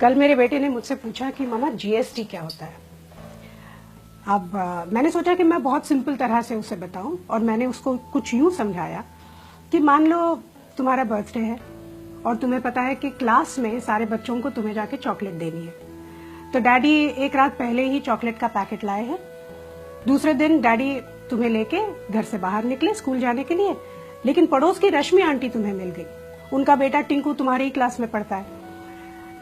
कल मेरे बेटे ने मुझसे पूछा कि मामा जीएसटी क्या होता है। अब मैंने सोचा कि मैं बहुत सिंपल तरह से उसे बताऊं और मैंने उसको कुछ यूं समझाया कि मान लो तुम्हारा बर्थडे है और तुम्हें पता है कि क्लास में सारे बच्चों को तुम्हें जाके चॉकलेट देनी है, तो डैडी एक रात पहले ही चॉकलेट का पैकेट लाए हैं। दूसरे दिन डैडी तुम्हें लेके घर से बाहर निकले स्कूल जाने के लिए, लेकिन पड़ोस की रश्मि आंटी तुम्हें मिल गई। उनका बेटा टिंकू तुम्हारी ही क्लास में पढ़ता है।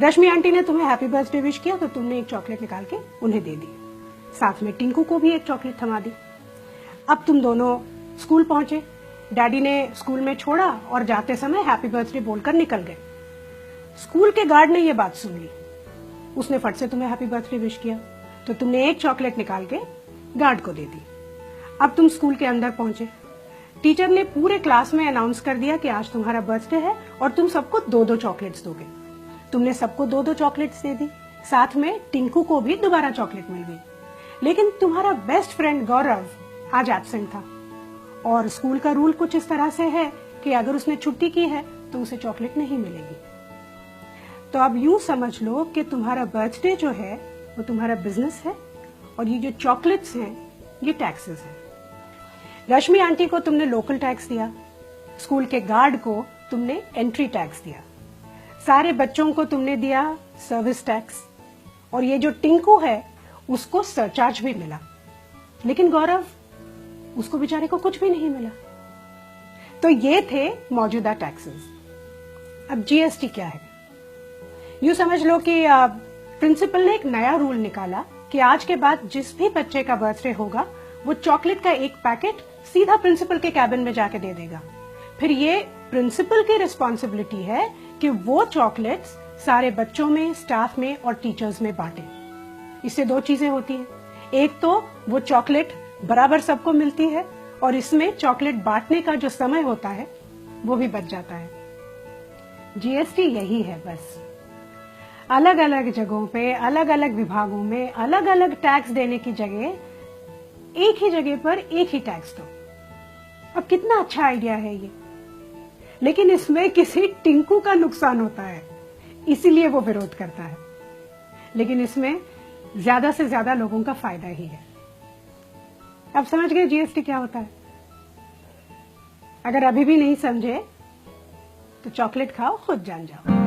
रश्मि आंटी ने तुम्हें हैप्पी बर्थडे विश किया तो तुमने एक चॉकलेट निकाल के उन्हें दे दी, साथ में टिंकू को भी एक चॉकलेट थमा दी। अब तुम दोनों स्कूल पहुंचे, डैडी ने स्कूल में छोड़ा और जाते समय हैप्पी बर्थडे बोलकर निकल गए। स्कूल के गार्ड ने यह बात सुन ली, उसने फट से तुम्हें हैप्पी बर्थडे विश किया तो तुमने एक चॉकलेट निकाल के गार्ड को दे दी। अब तुम स्कूल के अंदर पहुंचे, टीचर ने पूरे क्लास में अनाउंस कर दिया कि आज तुम्हारा बर्थडे है और तुम सबको 2-2 चॉकलेट्स दोगे। तुमने सबको 2-2 चॉकलेट्स दे दी, साथ में टिंकू को भी दोबारा चॉकलेट मिल गई। लेकिन तुम्हारा बेस्ट फ्रेंड गौरव आज एब्सेंट था और स्कूल का रूल कुछ इस तरह से है कि अगर उसने छुट्टी की है तो उसे चॉकलेट नहीं मिलेगी। तो अब यूं समझ लो कि तुम्हारा बर्थडे जो है वो तुम्हारा बिजनेस है और ये जो चॉकलेट्स हैं ये टैक्सेस हैं। रश्मि आंटी को तुमने लोकल टैक्स दिया, स्कूल के गार्ड को तुमने एंट्री टैक्स दिया, सारे बच्चों को तुमने दिया सर्विस टैक्स, और ये जो टिंकू है उसको सरचार्ज भी मिला। लेकिन गौरव, उसको बेचारे को कुछ भी नहीं मिला। तो ये थे मौजूदा टैक्सेस। अब जीएसटी क्या है? यूं समझ लो कि प्रिंसिपल ने एक नया रूल निकाला कि आज के बाद जिस भी बच्चे का बर्थडे होगा वो चॉकलेट का एक पैकेट सीधा प्रिंसिपल के कैबिन में जाके दे देगा। फिर ये प्रिंसिपल की रिस्पॉन्सिबिलिटी है कि वो चॉकलेट्स सारे बच्चों में, स्टाफ में और टीचर्स में बांटे। इससे 2 चीजें होती हैं, एक तो वो चॉकलेट बराबर सबको मिलती है और इसमें चॉकलेट बांटने का जो समय होता है वो भी बच जाता है। जीएसटी यही है बस। अलग अलग जगहों पे, अलग अलग विभागों में अलग अलग टैक्स देने की जगह एक ही जगह पर एक ही टैक्स दो। अब कितना अच्छा आइडिया है ये, लेकिन इसमें किसी टिंकू का नुकसान होता है, इसीलिए वो विरोध करता है। लेकिन इसमें ज्यादा से ज्यादा लोगों का फायदा ही है। अब समझ गए जीएसटी क्या होता है? अगर अभी भी नहीं समझे तो चॉकलेट खाओ, खुद जान जाओ।